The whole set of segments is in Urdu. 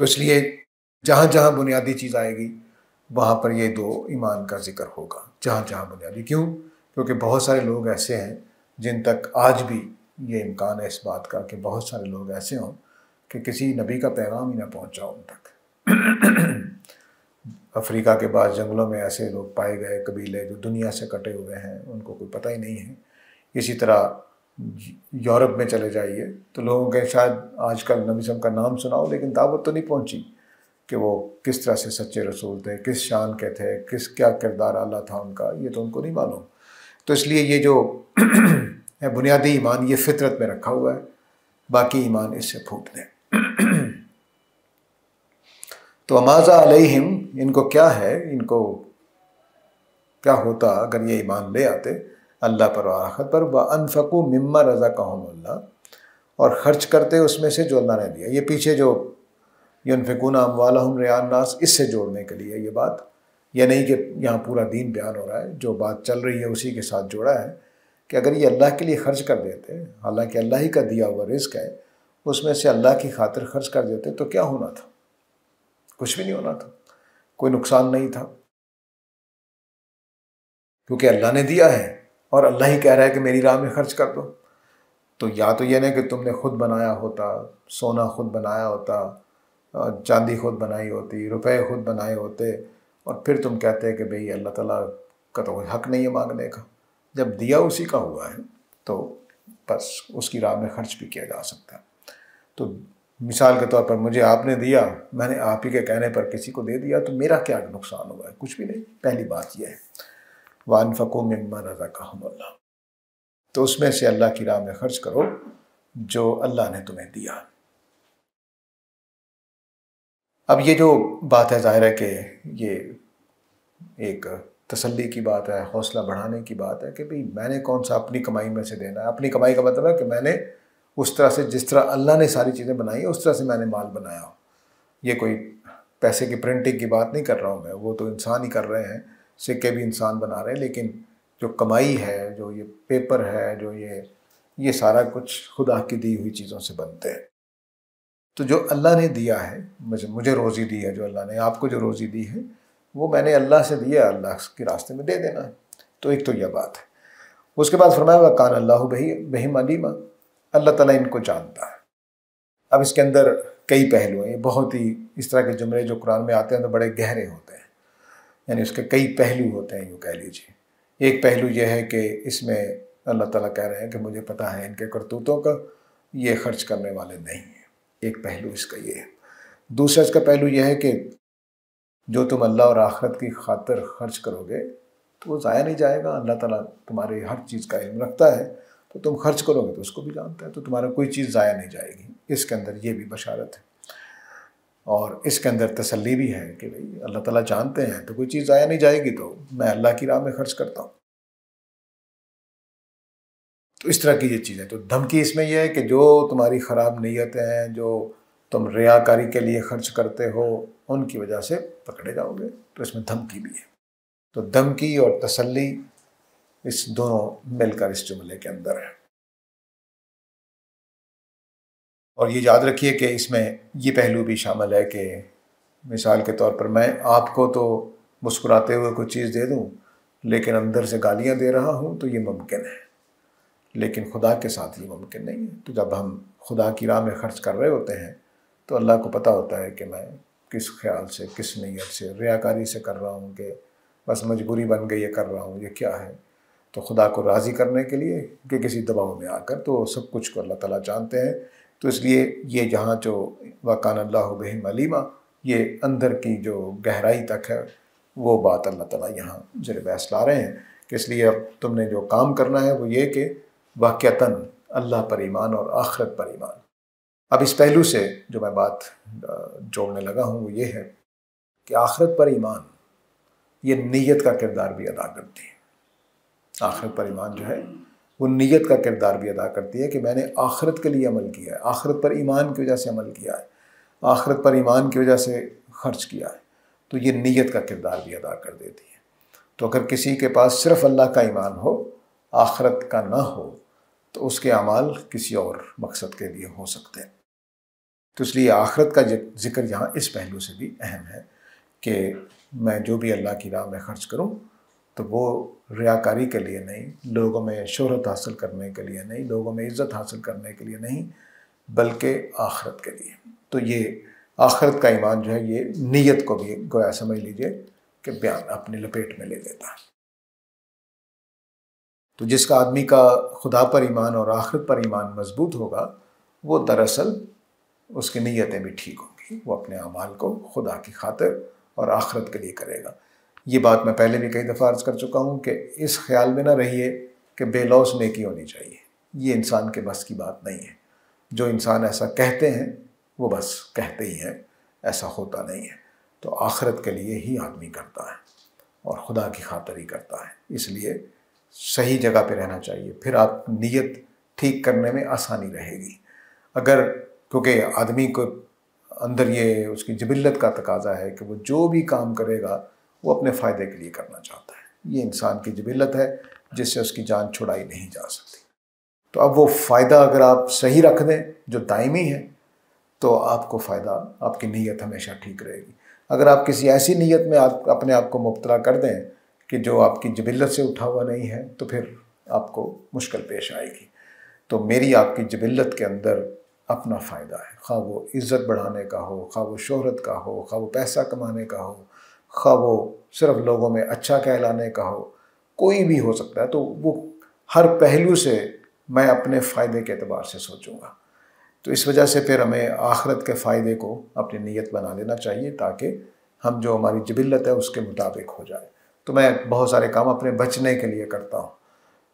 تو اس لیے جہاں جہاں بنیادی چیز آئے گی وہاں پر یہ دو ایمان کا ذکر ہوگا، جہاں جہاں بنیادی۔ کیوں؟ کیونکہ بہت سارے لوگ ایسے ہیں جن تک آج بھی یہ امکان ہے اس بات کا کہ بہت سارے لوگ ایسے ہوں کہ کسی نبی کا پیغام ہی نہ پہنچا ان تک۔ افریقہ کے بعض جنگلوں میں ایسے لوگ پائے گئے، قبیلے جو دنیا سے کٹے ہوئے ہیں، ان کو کوئی پتہ ہی نہیں ہے۔ اسی طرح یورپ میں چلے جائیے تو لوگوں کے شاید آج کل نبی صلی اللہ علیہ وسلم کا نام سنا ہو لیکن دعوت تو نہیں پہنچی کہ وہ کس طرح سے سچے رسول تھے، کس شان کے تھے، کیا کردار اعلیٰ تھا ان کا، یہ تو ان کو نہیں معلوم۔ تو اس لیے یہ جو ہے بنیادی ایمان یہ فطرت میں رکھا ہوا ہے، باقی ایمان اس سے پھوٹ دیں۔ تو ماذا علیہم، ان کو کیا ہے، ان کو کیا ہوتا اگر یہ ایمان لے آتے اللہ پر و آخرت پر، وَأَنفَقُوا مِمَّا رَزَقَهُمُ اللَّهُ، اور خرچ کرتے اس میں سے جو اللہ نے دیا۔ یہ پیچھے جو يُنفِقُونَ أَمْوَالَهُمْ رِئَاءَ النَّاسِ اس سے جوڑنے کے لیے یہ بات، یہ نہیں کہ یہاں پورا دین بیان ہو رہا ہے، جو بات چل رہی ہے اسی کے ساتھ جوڑا ہے کہ اگر یہ اللہ کے لیے خرچ کر دیتے، حالانکہ اللہ ہی کا دیا ہوا رزق ہے، اس میں سے اللہ کی خاطر خرچ کر دیتے تو کیا ہونا تھا؟ کچھ بھی نہیں ہونا تھا، کوئی نقصان نہیں تھا، کیونکہ اللہ نے دیا ہے اور اللہ ہی کہہ رہا ہے کہ میری راہ میں خرچ کر دو۔ تو یا تو یہ نہیں کہ تم نے خود بنایا ہوتا، سونا خود بنایا ہوتا، چاندی خود بنائی ہوتی، روپے خود بنائے ہوتے، اور پھر تم کہتے کہ بھئی اللہ تعالیٰ کا تو کوئی حق نہیں ہے مانگنے کا۔ جب دیا اسی کا ہوا ہے تو بس اس کی راہ میں خرچ بھی کیا جا سکتا ہے۔ تو مثال کے طور پر مجھے آپ نے دیا، میں نے آپ ہی کے کہنے پر کسی کو دے دیا، تو میرا کیا نقصان ہوا ہے؟ کچھ بھی نہیں۔ پہلی بات یہ ہے وَأَنفَقُوا مِمَّا رَزَقَهُمُ اللَّهُ، تو اس میں سے اللہ کی راہ میں خرچ کرو جو اللہ نے تمہیں دیا۔ اب یہ جو بات ہے ظاہر ہے کہ یہ ایک تسلی کی بات ہے، حوصلہ بڑھانے کی بات ہے کہ بھئی میں نے کون سا اپنی کمائی میں سے دینا ہے۔ اپنی کمائی کا مطلب ہے کہ میں نے اس طرح سے جس طرح اللہ نے ساری چیزیں بنائی ہیں اس طرح سے میں نے مال بنایا ہو۔ یہ کوئی پیسے کی پرنٹنگ کی بات نہیں کر رہا ہوں میں، وہ تو انسان ہی کر رہے ہیں، سکے بھی انسان بنا رہے ہیں، لیکن جو کمائی ہے، جو یہ پیپر ہے، جو یہ سارا کچھ خدا کی دی ہوئی چیزوں سے بنتے ہیں۔ تو جو اللہ نے دیا ہے، مجھے روزی دی ہے جو اللہ نے، آپ کو جو روزی دی ہے وہ میں نے اللہ سے دیا، اللہ کے راستے میں دے دینا ہے۔ تو ایک تو یہ بات ہے۔ اس کے بعد فرمایا وَكَانَ اللَّهُ بِهِمْ عَلِيمًا، اللہ تعالیٰ ان کو جانتا ہے۔ اب اس کے اندر کئی پہلو ہیں، یہ بہت ہی اس طرح کے جملے جو قرآن میں آتے ہیں تو بڑے گہرے ہوتے ہیں، یعنی اس کے کئی پہلو ہوتے ہیں، یوں کہہ لیجیے۔ ایک پہلو یہ ہے کہ اس میں اللہ تعالیٰ کہہ رہے ہیں کہ مجھے پتہ ہے ان کے کرتوتوں کا، یہ خرچ کرنے والے نہیں ہیں۔ ایک پہلو اس کا یہ ہے۔ دوسرا اس کا پہلو یہ ہے کہ جو تم اللہ اور آخرت کی خاطر خرچ کرو گے تو وہ ضائع نہیں جائے گا۔ اللہ تعالیٰ تمہارے ہر چیز کا علم رکھتا ہے، تو تم خرچ کرو گے تو اس کو بھی جانتا ہے، تو تمہارا کوئی چیز ضائع نہیں جائے گی۔ اس کے اندر یہ بھی بشارت ہے، اور اس کے اندر تسلی بھی ہے کہ بھئی اللہ تعالیٰ جانتے ہیں تو کوئی چیز ضائع نہیں جائے گی، تو میں اللہ کی راہ میں خرچ کرتا ہوں۔ تو اس طرح کی یہ چیزیں، تو دھمکی اس میں یہ ہے کہ جو تمہاری خراب نیتیں ہیں، جو تم ریاکاری کے لیے خرچ کرتے ہو، ان کی وجہ سے پکڑے جاؤ گے، تو اس میں دھمکی بھی ہے۔ تو دھمکی اور تسلی اس دونوں مل کر اس جملے کے اندر ہے۔ اور یہ یاد رکھیے کہ اس میں یہ پہلو بھی شامل ہے کہ مثال کے طور پر میں آپ کو تو مسکراتے ہوئے کوئی چیز دے دوں لیکن اندر سے گالیاں دے رہا ہوں، تو یہ ممکن ہے، لیکن خدا کے ساتھ یہ ممکن نہیں ہے۔ تو جب ہم خدا کی راہ میں خرچ کر رہے ہوتے ہیں تو اللہ کو پتہ ہوتا ہے کہ میں کس خیال سے، کس نیت سے، ریاکاری سے کر رہا ہوں کہ بس مجبوری بن گئی یہ کر رہا ہوں، یہ کیا ہے، تو خدا کو راضی کرنے کے لیے کہ کسی دباؤ میں آ کر، تو سب کچھ کو اللہ تعالیٰ جانتے ہیں۔ تو اس لیے یہ جہاں جو وَكَانَ اللَّهُ بِهِمْ عَلِيمًا، یہ اندر کی جو گہرائی تک ہے وہ بات اللہ تعالیٰ یہاں زیر بحث لا رہے ہیں کہ اس لیے اب تم نے جو کام کرنا ہے وہ یہ کہ واقعتاً اللہ پر ایمان اور آخرت پر ایمان۔ اب اس پہلو سے جو میں بات جوڑنے لگا ہوں وہ یہ ہے کہ آخرت پر ایمان یہ نیت کا کردار بھی ادا کرتی ہے۔ آخرت پر ایمان جو ہے وہ نیت کا کردار بھی ادا کرتی ہے کہ میں نے آخرت کے لیے عمل کیا ہے، آخرت پر ایمان کی وجہ سے عمل کیا ہے، آخرت پر ایمان کی وجہ سے خرچ کیا ہے، تو یہ نیت کا کردار بھی ادا کر دیتی ہے۔ تو اگر کسی کے پاس صرف اللہ کا ایمان ہو، آخرت کا نہ ہو، تو اس کے اعمال کسی اور مقصد کے لیے ہو سکتے ہیں۔ تو اس لیے آخرت کا ذکر یہاں اس پہلو سے بھی اہم ہے کہ میں جو بھی اللہ کی راہ میں خرچ کروں تو وہ ریاکاری کے لیے نہیں، لوگوں میں شہرت حاصل کرنے کے لیے نہیں، لوگوں میں عزت حاصل کرنے کے لیے نہیں، بلکہ آخرت کے لیے۔ تو یہ آخرت کا ایمان جو ہے یہ نیت کو بھی گویا سمجھ لیجئے کہ بیان اپنے لپیٹ میں لے لیتا ہے۔ تو جس کا آدمی کا خدا پر ایمان اور آخرت پر ایمان مضبوط ہوگا، وہ دراصل اس کی نیتیں بھی ٹھیک ہوں گی، وہ اپنے اعمال کو خدا کی خاطر اور آخرت کے لیے کرے گا۔ یہ بات میں پہلے بھی کئی دفعہ عرض کر چکا ہوں کہ اس خیال میں نہ رہیے کہ بے لوث نیکی ہونی چاہیے، یہ انسان کے بس کی بات نہیں ہے۔ جو انسان ایسا کہتے ہیں وہ بس کہتے ہی ہیں، ایسا ہوتا نہیں ہے۔ تو آخرت کے لیے ہی آدمی کرتا ہے اور خدا کی خاطر ہی کرتا ہے، اس لیے صحیح جگہ پہ رہنا چاہیے، پھر آپ نیت ٹھیک کرنے میں آسانی رہے گی۔ اگر کیونکہ آدمی کو اندر یہ اس کی جبلت کا تقاضا ہے کہ وہ جو بھی کام کرے گا وہ اپنے فائدے کے لیے کرنا چاہتا ہے، یہ انسان کی جبلت ہے جس سے اس کی جان چھڑائی نہیں جا سکتی۔ تو اب وہ فائدہ اگر آپ صحیح رکھ دیں جو دائمی ہے تو آپ کو فائدہ، آپ کی نیت ہمیشہ ٹھیک رہے گی۔ اگر آپ کسی ایسی نیت میں اپنے آپ کو مبتلا کر دیں کہ جو آپ کی جبلت سے اٹھا ہوا نہیں ہے تو پھر آپ کو مشکل پیش آئے گی۔ تو میری آپ کی جبلت کے اندر اپنا فائدہ ہے، خواہ وہ عزت بڑھانے کا ہو، خواہ وہ شہرت کا ہو، خواہ وہ پیسہ کمانے کا ہو، خواہ وہ صرف لوگوں میں اچھا کہلانے کا ہو، کوئی بھی ہو سکتا ہے۔ تو وہ ہر پہلو سے میں اپنے فائدے کے اعتبار سے سوچوں گا۔ تو اس وجہ سے پھر ہمیں آخرت کے فائدے کو اپنی نیت بنا لینا چاہیے تاکہ ہم جو ہماری جبلت ہے اس کے مطابق ہو جائے۔ تو میں بہت سارے کام اپنے بچنے کے لیے کرتا ہوں،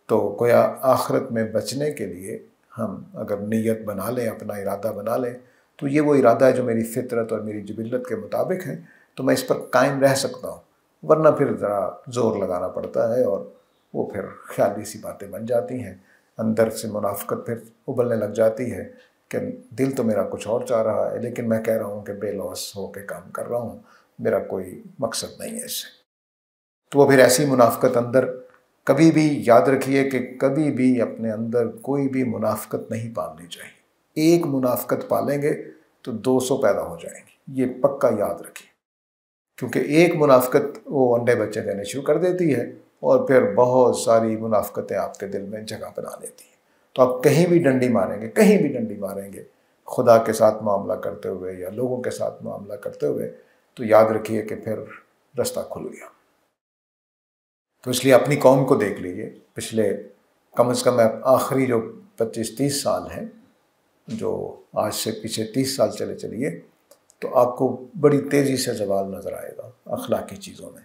تو گویا آخرت میں بچنے کے لیے ہم اگر نیت بنا لیں، اپنا ارادہ بنا لیں، تو یہ وہ ارادہ ہے جو میری فطرت اور میری جبلت کے مطابق ہے، تو میں اس پر قائم رہ سکتا ہوں۔ ورنہ پھر ذرا زور لگانا پڑتا ہے اور وہ پھر خیالی سی باتیں بن جاتی ہیں، اندر سے منافقت پھر ابلنے لگ جاتی ہے کہ دل تو میرا کچھ اور چاہ رہا ہے لیکن میں کہہ رہا ہوں کہ بے لوث ہو کے کام کر رہا ہوں، میرا کوئی مقصد نہیں ہے اس سے۔ تو وہ پھر ایسی منافقت اندر، کبھی بھی یاد رکھیے کہ کبھی بھی اپنے اندر کوئی بھی منافقت نہیں پالنی چاہیے۔ ایک منافقت پالیں گے تو 200 پیدا ہو جائیں گی، یہ پکا یاد رکھیے، کیونکہ ایک منافقت وہ انڈے بچے دینے شروع کر دیتی ہے اور پھر بہت ساری منافقتیں آپ کے دل میں جگہ بنا لیتی ہیں۔ تو آپ کہیں بھی ڈنڈی ماریں گے، کہیں بھی ڈنڈی ماریں گے، خدا کے ساتھ معاملہ کرتے ہوئے یا لوگوں کے ساتھ معاملہ کرتے ہوئے، تو یاد رکھیے کہ پھر رستہ کھل گیا۔ تو اس لیے اپنی قوم کو دیکھ لیجیے، پچھلے کم از کم آخری جو 25-30 سال ہیں، جو آج سے پیچھے 30 سال چلے چلیے، تو آپ کو بڑی تیزی سے زوال نظر آئے گا اخلاقی چیزوں میں۔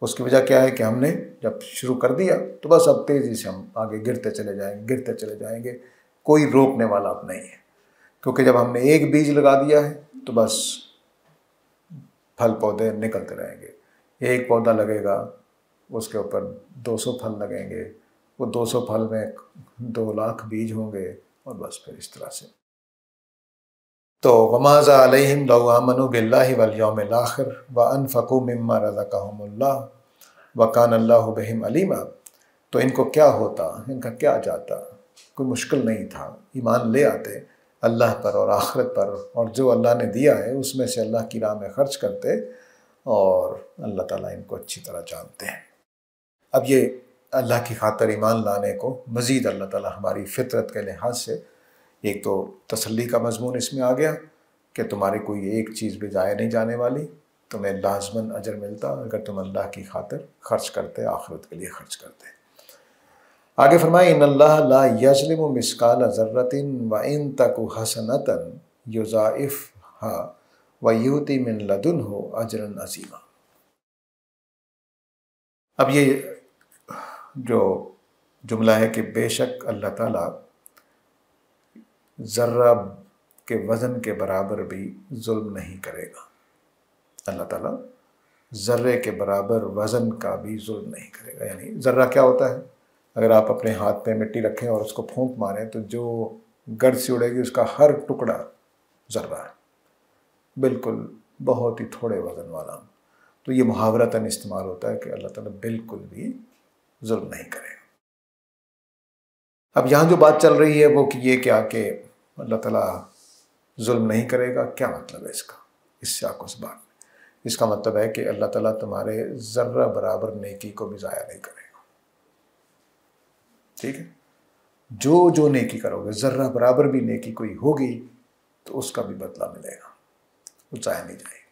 اس کی وجہ کیا ہے کہ ہم نے جب شروع کر دیا تو بس اب تیزی سے ہم آگے گرتے چلے جائیں گے، گرتے چلے جائیں گے، کوئی روکنے والا اب نہیں ہے۔ کیونکہ جب ہم نے ایک بیج لگا دیا ہے تو بس پھل پودے نکلتے رہیں گے۔ ایک پودا لگے گا، اس کے اوپر 200 پھل لگیں گے، وہ 200 پھل میں 2 لاکھ بیج ہوں گے، اور بس پھر اس طرح سے۔ تو وَمَاذَا عَلَيْهِمْ لَوْ آمَنُوا بِاللَّهِ وَالْيَوْمِ الْآخِرِ وَأَنفَقُوا مِمَّا رَزَقَهُمُ اللَّهُ وَكَانَ اللَّهُ بِهِمْ عَلِيمًا۔ تو ان کو کیا ہوتا، ان کا کیا جاتا، کوئی مشکل نہیں تھا، ایمان لے آتے اللہ پر اور آخرت پر، اور جو اللہ نے دیا ہے اس میں سے اللہ کی راہ میں خرچ کرتے، اور اللہ تعالیٰ ان کو اچھی طرح جانتے ہیں۔ اب یہ اللہ کی خاطر ایمان لانے کو مزید اللہ تعالیٰ ہماری فطرت کے لحاظ سے ایک تو تسلی کا مضمون اس میں آ گیا کہ تمہاری کوئی ایک چیز بھی ضائع نہیں جانے والی، تمہیں لازماً اجر ملتا اگر تم اللہ کی خاطر خرچ کرتے، آخرت کے لیے خرچ کرتے۔ آگے فرمائے ان اللہ لا یظلم مثقال ذرۃ وان تک حسنۃ یضاعفها ویؤتی من لدنہ اجرا عظیما۔ اب یہ جو جملہ ہے کہ بے شک اللہ تعالیٰ ذرہ کے وزن کے برابر بھی ظلم نہیں کرے گا، اللہ تعالیٰ ذرے کے برابر وزن کا بھی ظلم نہیں کرے گا۔ یعنی ذرہ کیا ہوتا ہے؟ اگر آپ اپنے ہاتھ پہ مٹی رکھیں اور اس کو پھونک ماریں تو جو گرد سے اڑے گی اس کا ہر ٹکڑا ذرہ ہے، بالکل بہت ہی تھوڑے وزن والا۔ تو یہ محاورتاً استعمال ہوتا ہے کہ اللہ تعالیٰ بالکل بھی ظلم نہیں کرے گا۔ اب یہاں جو بات چل رہی ہے وہ کہ یہ کیا کہ اللہ تعالیٰ ظلم نہیں کرے گا، کیا مطلب ہے اس کا؟ اس سیاق و سباق میں اس کا مطلب ہے کہ اللہ تعالیٰ تمہارے ذرہ برابر نیکی کو بھی ضائع نہیں کرے گا، ٹھیک ہے؟ جو نیکی کرو گے، ذرہ برابر بھی نیکی کوئی ہوگی تو اس کا بھی بدلہ ملے گا، وہ ضائع نہیں جائے گی۔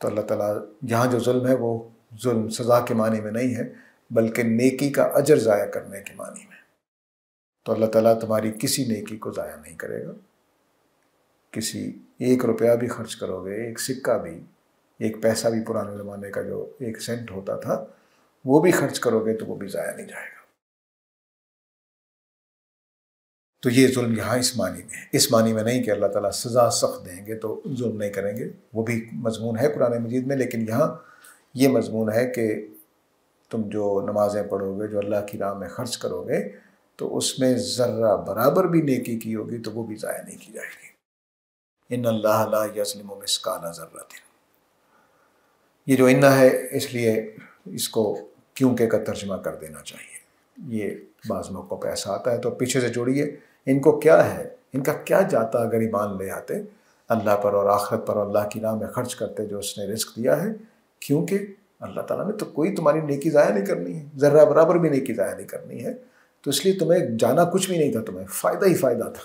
تو اللہ تعالیٰ یہاں جو ظلم ہے وہ ظلم سزا کے معنی میں نہیں ہے، بلکہ نیکی کا اجر ضائع کرنے کے معنی میں۔ تو اللہ تعالیٰ تمہاری کسی نیکی کو ضائع نہیں کرے گا، کسی 1 روپیہ بھی خرچ کرو گے، ایک سکہ بھی، ایک پیسہ بھی، پرانے زمانے کا جو 1 سینٹ ہوتا تھا وہ بھی خرچ کرو گے تو وہ بھی ضائع نہیں جائے گا۔ تو یہ ظلم یہاں اس معنی میں ہے، اس معنی میں نہیں کہ اللہ تعالیٰ سزا سخت دیں گے تو ظلم نہیں کریں گے، وہ بھی مضمون ہے قرآن مجید میں، لیکن یہاں یہ مضمون ہے کہ تم جو نمازیں پڑھو گے، جو اللہ کی راہ میں خرچ کرو گے، تو اس میں ذرہ برابر بھی نیکی کی ہوگی تو وہ بھی ضائع نہیں کی جائے گی۔ ان اللہ لا یظلم مثقال ذرۃ، یہ جو انہ ہے اس لیے اس کو کیونکہ کا ترجمہ کر دینا چاہیے، یہ بعض موقع پہ ایسا آتا ہے، تو پیچھے سے جوڑیے ان کو کیا ہے، ان کا کیا جاتا اگر ایمان لے آتے اللہ پر اور آخرت پر اور اللہ کی راہ میں خرچ کرتے جو اس نے رزق دیا ہے، کیونکہ اللہ تعالیٰ نے تو کوئی تمہاری نیکی ضائع نہیں کرنی ہے، ذرہ برابر بھی نیکی ضائع نہیں کرنی ہے، تو اس لیے تمہیں جانا کچھ بھی نہیں تھا، تمہیں فائدہ ہی فائدہ تھا،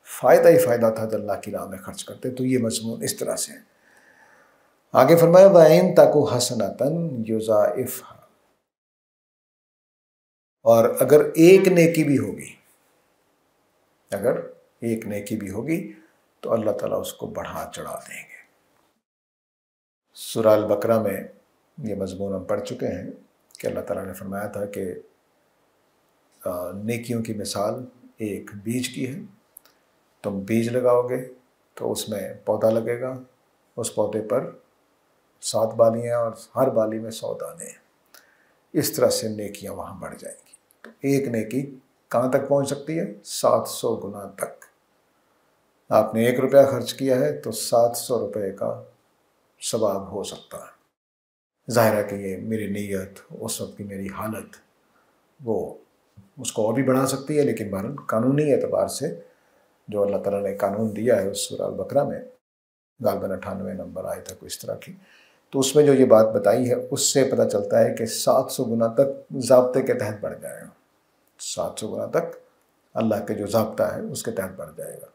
فائدہ ہی فائدہ تھا جو اللہ کی راہ میں خرچ کرتے۔ تو یہ مضمون اس طرح سے ہے۔ آگے فرمایا وَإِن تَكُ حَسَنَةً يُضَاعِفْهَا، اور اگر ایک نیکی بھی ہوگی، اگر ایک نیکی بھی ہوگی تو اللہ تعالیٰ اس کو بڑھا چڑھا دیں گے۔ سورہ البقرہ میں یہ مضمون ہم پڑھ چکے ہیں کہ اللہ تعالیٰ نے فرمایا تھا کہ نیکیوں کی مثال ایک بیج کی ہے، تم بیج لگاؤ گے تو اس میں پودا لگے گا، اس پودے پر 7 بالیاں اور ہر بالی میں 100 دانے ہیں، اس طرح سے نیکیاں وہاں بڑھ جائیں گی۔ تو ایک نیکی کہاں تک پہنچ سکتی ہے؟ 700 گنا تک۔ آپ نے 1 روپیہ خرچ کیا ہے تو 700 روپے کا ثواب ہو سکتا ہے۔ ظاہر ہے کہ یہ میری نیت، اس وقت کی میری حالت، وہ اس کو اور بھی بڑھا سکتی ہے، لیکن بہرحال قانونی اعتبار سے جو اللہ تعالیٰ نے قانون دیا ہے اس سورہ البقرہ میں، غالباً 98 نمبر آئے تھا کوئی اس طرح کی، تو اس میں جو یہ بات بتائی ہے اس سے پتہ چلتا ہے کہ 700 گنا تک ضابطے کے تحت بڑھ جائے گا، 700 گنا تک اللہ کے جو ضابطہ ہے اس کے تحت بڑھ جائے گا۔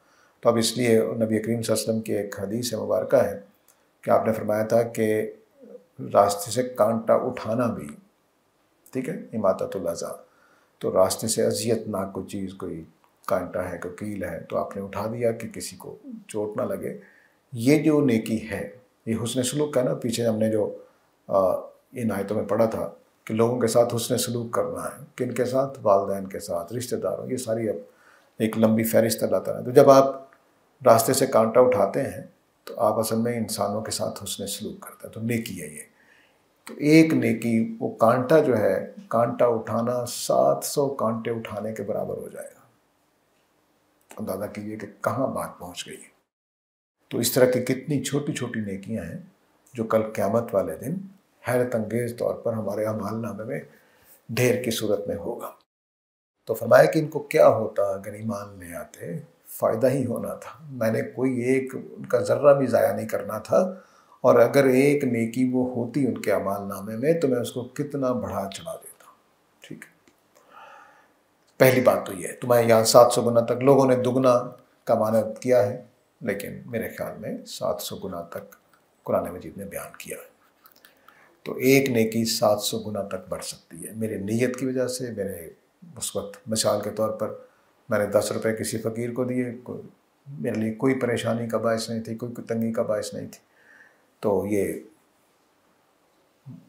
تو اب اس لیے نبی کریم صلی اللہ علیہ وسلم کی ایک حدیث مبارکہ ہے کہ آپ نے فرمایا تھا کہ راستے سے کانٹا اٹھانا بھی، ٹھیک ہے، اماطۃ الاذی، تو راستے سے اذیت ناک کوئی چیز، کوئی کانٹا ہے، کوئی کیل ہے، تو آپ نے اٹھا دیا کہ کسی کو چوٹ نہ لگے، یہ جو نیکی ہے، یہ حسن سلوک کا نا، پیچھے ہم نے جو ان آیتوں میں پڑھا تھا کہ لوگوں کے ساتھ حسن سلوک کرنا ہے، کن کے ساتھ؟ والدین کے ساتھ، رشتہ داروں، یہ ساری اب ایک لمبی فہرست اللہ تعالیٰ۔ تو جب آپ راستے سے کانٹا اٹھاتے ہیں تو آپ اصل میں انسانوں کے ساتھ حسن سلوک کرتے ہیں، تو نیکی ہے یہ۔ تو ایک نیکی، وہ کانٹا جو ہے، کانٹا اٹھانا 700 کانٹے اٹھانے کے برابر ہو جائے گا۔ اندازہ کیجیے کہ کہاں بات پہنچ گئی ہے۔ تو اس طرح کی کتنی چھوٹی چھوٹی نیکیاں ہیں جو کل قیامت والے دن حیرت انگیز طور پر ہمارے اعمال نامے میں ڈھیر کی صورت میں ہوگا۔ تو فرمایا کہ ان کو کیا ہوتا اگر ایمان لے آتے، فائدہ ہی ہونا تھا، میں نے کوئی ایک ان کا ذرہ بھی ضائع نہیں کرنا تھا، اور اگر ایک نیکی وہ ہوتی ان کے اعمال نامے میں تو میں اس کو کتنا بڑھا چڑھا دیتا۔ ٹھیک ہے، پہلی بات تو یہ ہے۔ تمہیں یہاں 700 گنا تک، لوگوں نے دگنا کا معنی کیا ہے، لیکن میرے خیال میں 700 گنا تک قرآن مجید نے بیان کیا ہے۔ تو ایک نیکی 700 گنا تک بڑھ سکتی ہے میرے نیت کی وجہ سے۔ میرے اس وقت مثال کے طور پر میں نے 10 روپے کسی فقیر کو دیے، میرے لیے کوئی پریشانی کا باعث نہیں تھی، کوئی تنگی کا باعث نہیں تھی، تو یہ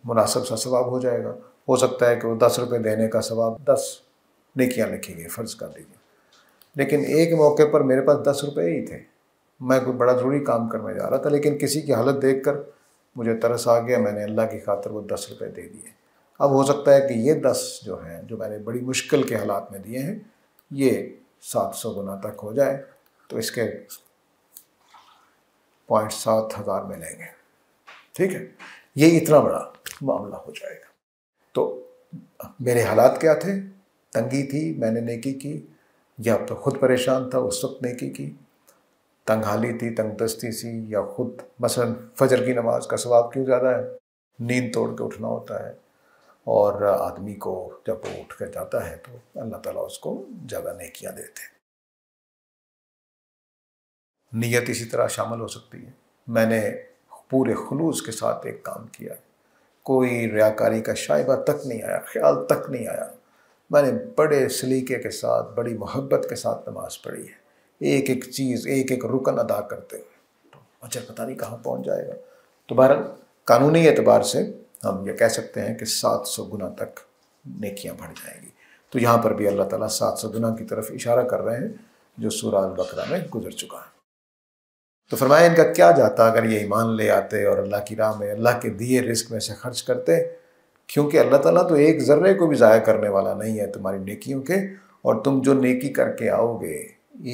مناسب سا ثواب ہو جائے گا۔ ہو سکتا ہے کہ وہ 10 روپے دینے کا ثواب 10 نیکیاں لکھی گئی، فرض کر دیجیے، لیکن ایک موقع پر میرے پاس 10 روپے ہی تھے، میں کوئی بڑا ضروری کام کرنے جا رہا تھا، لیکن کسی کی حالت دیکھ کر مجھے ترس آ گیا، میں نے اللہ کی خاطر وہ 10 روپے دے دیے۔ اب ہو سکتا ہے کہ یہ 10 جو ہیں، جو میں نے بڑی مشکل کے حالات میں دیے ہیں، یہ 700 گنا تک ہو جائے تو اس کے 7,500 ملیں گے۔ ٹھیک ہے، یہ اتنا بڑا معاملہ ہو جائے گا۔ تو میرے حالات کیا تھے؟ تنگی تھی، میں نے نیکی کی، یا خود پریشان تھا اس وقت نیکی کی، تنگ حالی تھی، تنگ دستی سی، یا خود مثلا فجر کی نماز کا ثواب کیوں زیادہ ہے؟ نیند توڑ کے اٹھنا ہوتا ہے، اور آدمی کو جب وہ اٹھ کے جاتا ہے تو اللہ تعالیٰ اس کو زیادہ نیکیاں دیتے ہیں۔ نیت اسی طرح شامل ہو سکتی ہے، میں نے پورے خلوص کے ساتھ ایک کام کیا ہے، کوئی ریاکاری کا شائبہ تک نہیں آیا، خیال تک نہیں آیا، میں نے بڑے سلیقے کے ساتھ، بڑی محبت کے ساتھ نماز پڑھی ہے، ایک ایک چیز، ایک ایک رکن ادا کرتے ہوئے، تو اجر پتہ نہیں کہاں پہنچ جائے گا۔ تو بہرحال قانونی اعتبار سے ہم یہ کہہ سکتے ہیں کہ 700 گنا تک نیکیاں بڑھ جائیں گی۔ تو یہاں پر بھی اللہ تعالیٰ 700 گنا کی طرف اشارہ کر رہے ہیں جو سورہ البقرہ میں گزر چکا ہے۔ تو فرمایا ان کا کیا جاتا اگر یہ ایمان لے آتے اور اللہ کی راہ میں اللہ کے دیے رزق میں سے خرچ کرتے، کیونکہ اللہ تعالیٰ تو ایک ذرے کو بھی ضائع کرنے والا نہیں ہے تمہاری نیکیوں کے، اور تم جو نیکی کر کے آؤ گے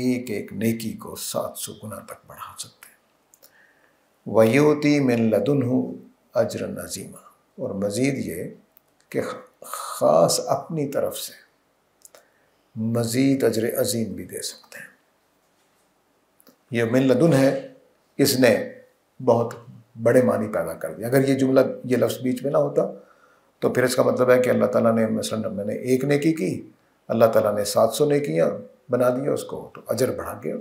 ایک ایک نیکی کو 700 گنا تک بڑھا سکتے ہیں۔ وَيُؤْتِي مِن لَدُنْهُ أَجْرًا عَظِيمًا، اور مزید یہ کہ خاص اپنی طرف سے مزید اجر عظیم بھی دے سکتے ہیں۔ یہ من لدن ہے، اس نے بہت بڑے معنی پیدا کر دیا۔ اگر یہ جملہ، یہ لفظ بیچ میں نہ ہوتا تو پھر اس کا مطلب ہے کہ اللہ تعالیٰ نے مثلا میں نے ایک نیکی کی، اللہ تعالیٰ نے 700 نیکیاں بنا دیا اس کو، تو اجر بڑھا گیا،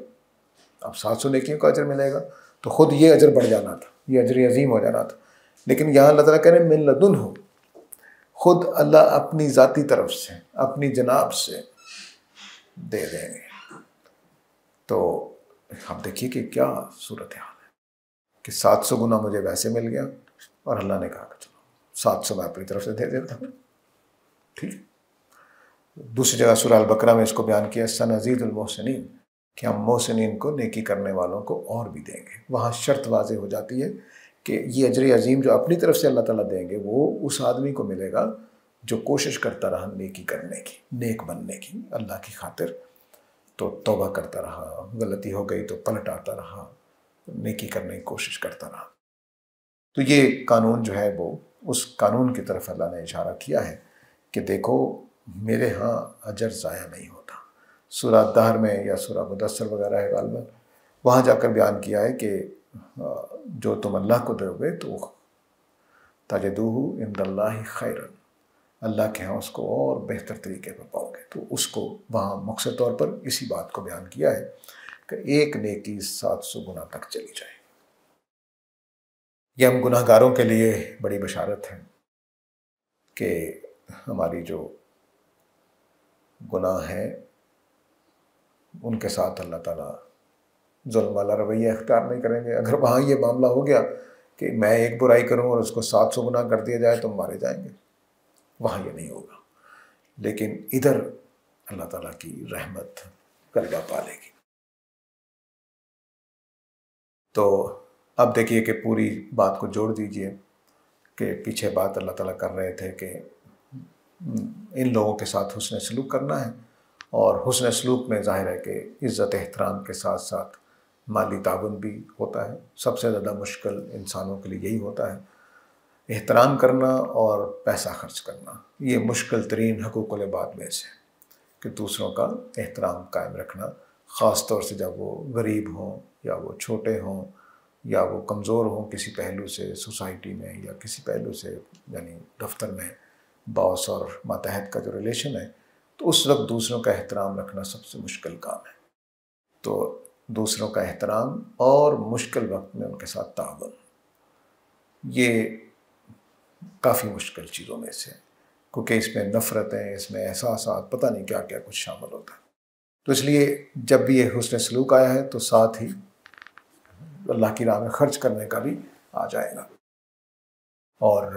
اب 700 نیکیوں کا اجر ملے گا، تو خود یہ اجر بڑھ جانا تھا، یہ اجر عظیم ہو جانا تھا۔ لیکن یہاں اللہ تعالیٰ کہہ رہے ہیں من لدن ہو، خود اللہ اپنی ذاتی طرف سے، اپنی جناب سے دے دیں گے۔ تو اب دیکھیے کہ کیا صورتحال ہے کہ 700 گنا مجھے ویسے مل گیا، اور اللہ نے کہا کہ چلو 700 میں اپنی طرف سے دے دیتا ہوں، ٹھیک۔ دوسری جگہ سورہ البقرہ میں اس کو بیان کیا سنزید المحسنین، کہ ہم محسنین کو، نیکی کرنے والوں کو اور بھی دیں گے۔ وہاں شرط واضح ہو جاتی ہے کہ یہ اجر عظیم جو اپنی طرف سے اللہ تعالیٰ دیں گے وہ اس آدمی کو ملے گا جو کوشش کرتا رہا نیکی کرنے کی، نیک بننے کی اللہ کی خاطر، تو توبہ کرتا رہا، غلطی ہو گئی تو پلٹ آتا رہا، نیکی کرنے کی کوشش کرتا رہا۔ تو یہ قانون جو ہے وہ اس قانون کی طرف اللہ نے اشارہ کیا ہے کہ دیکھو میرے ہاں اجر ضائع نہیں ہوتا۔ سورہ دہر میں یا سورہ مدثر وغیرہ ہے غالباً، وہاں جا کر بیان کیا ہے کہ جو تم اللہ کو دو گے تو تجدوہ عند اللہ خیرا، اللہ کے ہاں اس کو اور بہتر طریقے پر پاؤ گے۔ تو اس کو وہاں مختصر طور پر اسی بات کو بیان کیا ہے کہ ایک نیکی 700 گنا تک چلی جائے۔ یہ ہم گناہ گاروں کے لیے بڑی بشارت ہے کہ ہماری جو گناہ ہیں ان کے ساتھ اللہ تعالیٰ ظلم والا رویہ اختیار نہیں کریں گے۔ اگر وہاں یہ معاملہ ہو گیا کہ میں ایک برائی کروں اور اس کو 700 گنا کر دیا جائے تو مارے جائیں گے، وہاں یہ نہیں ہوگا۔ لیکن ادھر اللہ تعالیٰ کی رحمت غلبہ پا لے گی۔ تو اب دیکھیے کہ پوری بات کو جوڑ دیجئے کہ پیچھے بات اللہ تعالیٰ کر رہے تھے کہ ان لوگوں کے ساتھ حسن سلوک کرنا ہے، اور حسن سلوک میں ظاہر ہے کہ عزت احترام کے ساتھ ساتھ مالی تعاون بھی ہوتا ہے۔ سب سے زیادہ مشکل انسانوں کے لیے یہی ہوتا ہے، احترام کرنا اور پیسہ خرچ کرنا، یہ مشکل ترین حقوق العباد میں سے، کہ دوسروں کا احترام قائم رکھنا، خاص طور سے جب وہ غریب ہوں یا وہ چھوٹے ہوں یا وہ کمزور ہوں کسی پہلو سے، سوسائٹی میں یا کسی پہلو سے، یعنی دفتر میں باس اور ماتحت کا جو ریلیشن ہے، تو اس وقت دوسروں کا احترام رکھنا سب سے مشکل کام ہے۔ تو دوسروں کا احترام اور مشکل وقت میں ان کے ساتھ تعاون، یہ کافی مشکل چیزوں میں سے، کیونکہ اس میں نفرتیں، اس میں احساسات، پتہ نہیں کیا کیا کچھ شامل ہوتا ہے۔ تو اس لیے جب بھی یہ حسن سلوک آیا ہے تو ساتھ ہی اللہ کی راہ میں خرچ کرنے کا بھی آ جائے گا۔ اور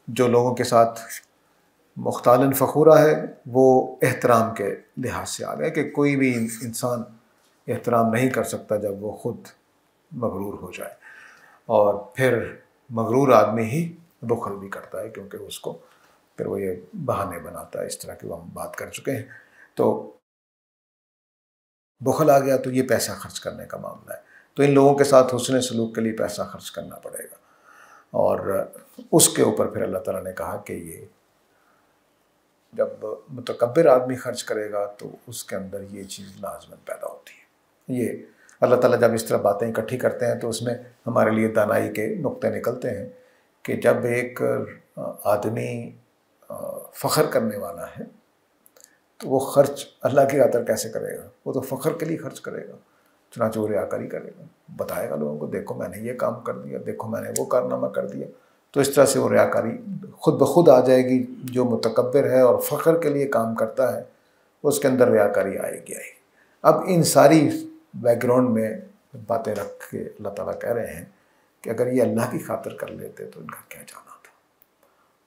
جو لوگوں کے ساتھ مختالن فخورہ ہے وہ احترام کے لحاظ سے آ گئے کہ کوئی بھی انسان احترام نہیں کر سکتا جب وہ خود مغرور ہو جائے، اور پھر مغرور آدمی ہی بخل بھی کرتا ہے، کیونکہ اس کو پھر وہ یہ بہانے بناتا ہے، اس طرح کی وہ ہم بات کر چکے ہیں۔ تو بخل آ گیا تو یہ پیسہ خرچ کرنے کا معاملہ ہے، تو ان لوگوں کے ساتھ حسن سلوک کے لیے پیسہ خرچ کرنا پڑے گا، اور اس کے اوپر پھر اللہ تعالیٰ نے کہا کہ یہ جب متکبر آدمی خرچ کرے گا تو اس کے اندر یہ چیز لازماً پیدا ہوتی ہے۔ یہ اللہ تعالیٰ جب اس طرح باتیں اکٹھی کرتے ہیں تو اس میں ہمارے لیے دانائی کے نقطے نکلتے ہیں کہ جب ایک آدمی فخر کرنے والا ہے تو وہ خرچ اللہ کی خاطر کیسے کرے گا؟ وہ تو فخر کے لیے خرچ کرے گا، چنانچہ وہ ریاکاری کرے گا، بتائے گا لوگوں کو دیکھو میں نے یہ کام کر دیا، دیکھو میں نے وہ کارنامہ کر دیا. تو اس طرح سے وہ ریاکاری خود بخود آ جائے گی. جو متکبر ہے اور فخر کے لیے کام کرتا ہے اس کے اندر ریاکاری آئے گی. اب ان ساری بیک گراؤنڈ میں باتیں رکھ کے اللہ تعالیٰ کہہ رہے ہیں کہ اگر یہ اللہ کی خاطر کر لیتے تو ان کا کیا جانا تھا.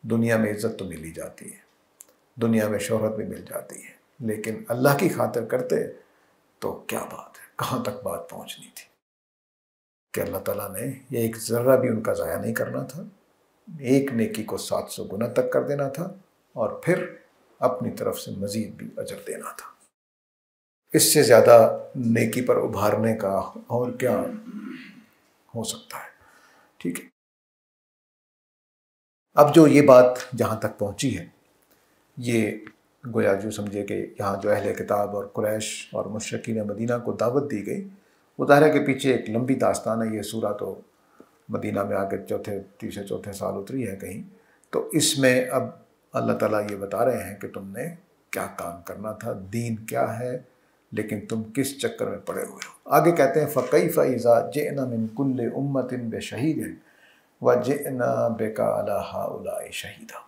دنیا میں عزت تو مل ہی جاتی ہے، دنیا میں شہرت بھی مل جاتی ہے، لیکن اللہ کی خاطر کرتے تو کیا بات ہے، کہاں تک بات پہنچنی تھی کہ اللہ تعالیٰ نے یہ ایک ذرہ بھی ان کا ضائع نہیں کرنا تھا، ایک نیکی کو 700 گنا تک کر دینا تھا اور پھر اپنی طرف سے مزید بھی اجر دینا تھا. اس سے زیادہ نیکی پر ابھارنے کا اور کیا ہو سکتا ہے. ٹھیک ہے، اب جو یہ بات جہاں تک پہنچی ہے، یہ گویا جو سمجھے کہ یہاں جو اہل کتاب اور قریش اور مشرکین مدینہ کو دعوت دی گئی، وہ ظاہر ہے کہ پیچھے ایک لمبی داستان ہے. یہ سورہ تو مدینہ میں آگے تیسرے چوتھے سال اتری ہے کہیں، تو اس میں اب اللہ تعالیٰ یہ بتا رہے ہیں کہ تم نے کیا کام کرنا تھا، دین کیا ہے، لیکن تم کس چکر میں پڑے ہوئے ہو. آگے کہتے ہیں فَكَيْفَ إِذَا جِئْنَا مِن كُلِّ أُمَّةٍ بِشَهِيدٍ وَجِئْنَا بِكَ عَلَىٰ هَٰؤُلَاءِ شَهِيدًا.